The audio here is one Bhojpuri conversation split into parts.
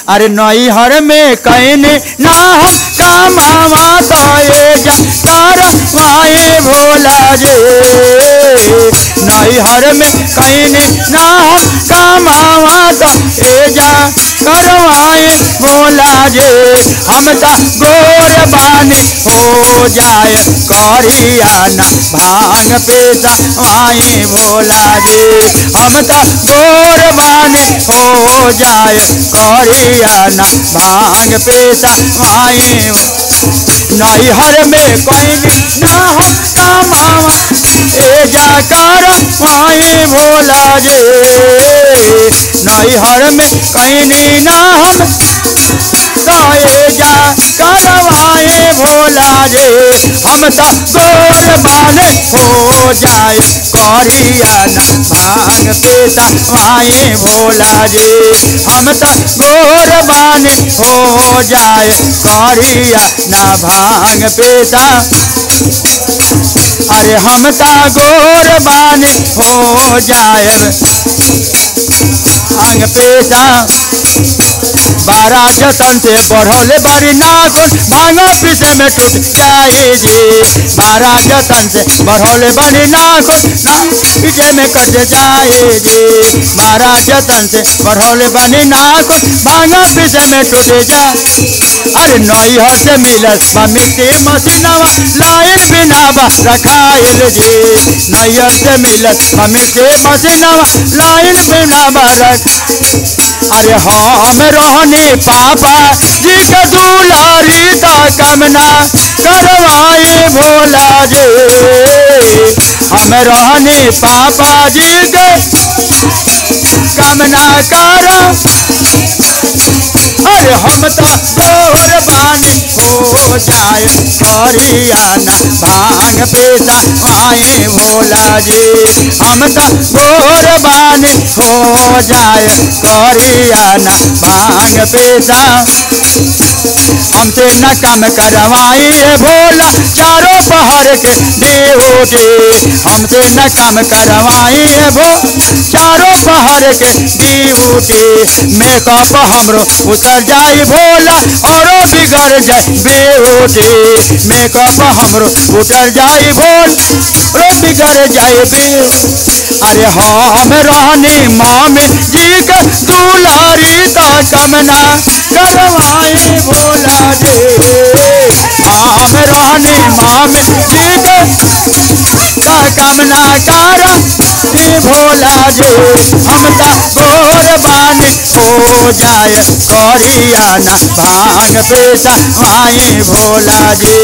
अरे नैहर में कहने ना हम कमावा तो ये जा करवाए भोला जी। नैहर में कहने ना हम कमावा तो ये जा करवाए भोला जी। हम तो गोर बानी हो जाए करिया ना भांग पेशा वाए भोला जी। हम तो गोर बानी हो जाए करिया ना भांग पेशा वाए। नैहर में कहने ना हम कमावा ए जा करवाए भोला जी। नैहर में कहने ना हम तो जा करवाए भोला जी। हम तो गोर बाने हो जाए करिया ना भांग पेशा वाए भोला जी। हम तो गोर बाने हो जाए करिया ना भांग पेशा। अरे हम तो गोर बाने हो जाए भांग पेशा। 12 जतन से बढ़ौले बड़ी नाखून भांग पीसे में टूट जाए जी। 12 जतन से बढ़ौले बड़ी नाखून पीछे में कट जाए जी। 12 जतन से बढ़ौले बड़ी नाखून भांग पीसे में टूट जाए। अरे नैहर से मिलल बा मिट्टी मसीनवा लाइन बिना बा रखाइल जी। नैहर से मिलल बा मिट्टी मसीनवा लाइन बिना बा रख। अरे हम रहने पापा जी के दुलारी ता कामना करवाए भोला जी। हम रहने पापा जी के कामना कर। अरे हम तो गोर बानी हो जाए करिया ना भांग पेशा वाए भोला जी। हम तो गोर बानी हो जाए करिया ना भांग पेशा। हमसे न कम करवाए भोला चारों पहर के ड्यूटी। हमसे न कम करवाए भो चारों पहर के ड्यूटी। मेकअप हमरो उतर जाए भोला औरो बिगड़ जाए बेहोटी। मेकअप हमरो उतर जाए भोल औरो बिगड़ जाए बेहोटी। अरे हम रहने मामी जी के दुलारी ता कामना करवाए भोला जी। हम रहने मामी जी के ता कामना कर भोला जी। हम तो गोर बानी हो जाए करिया ना भांग पेशा वाए भोला जी।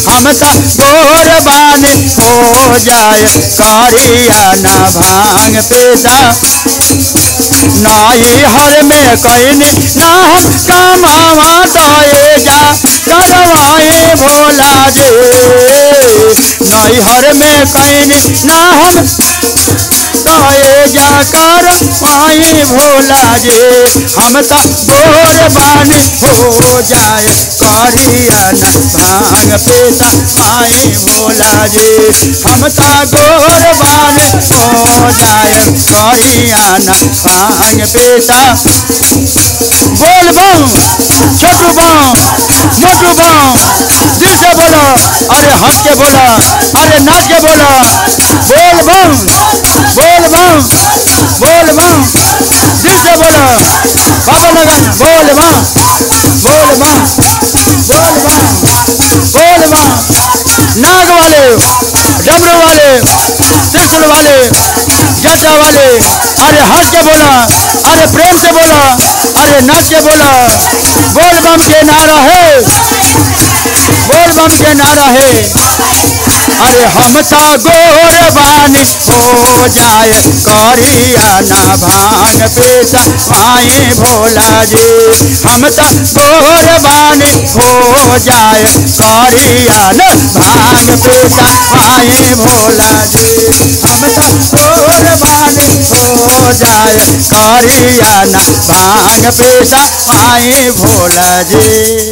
हम तो गोर बानी हो जाए करिया ना भांग पेशा। नैहर में कहने ना हम कमावा तो ये जा करवाए भोला जी। नैहर में कहने ना हम तो ये जा करवाए भोला जी। हम तो गोर बानी हो जाए करिया ना भांग पेशा वाए भोला जी। हम तो गोर बानी हो जाए करिया ना भांग पेशा। बोल बम छोटू बम मोटू बम दिल से बोलो। अरे हंस के बोला अरे नाच के बोला। बोल बम बोल बम बोल बम दिल से बोला। बाबा लगन बोल बम बोल बम बोल बम बोल बम। नाग वाले डमरू वाले त्रिशूल वाले जटा वाले। अरे हंस के बोला अरे प्रेम से बोला अरे नाच के बोला। बोल बम के नारा है बोल बम के नारा है। अरे हम तो गोर बानी हो जाए करिया ना भांग पेशा वाए भोला जी। हम तो गोर बानी हो जाए करिया ना भांग पेशा वाए भोला जी। हम तो गोर बानी हो जाए करिया ना भांग पेशा वाए भोला जी।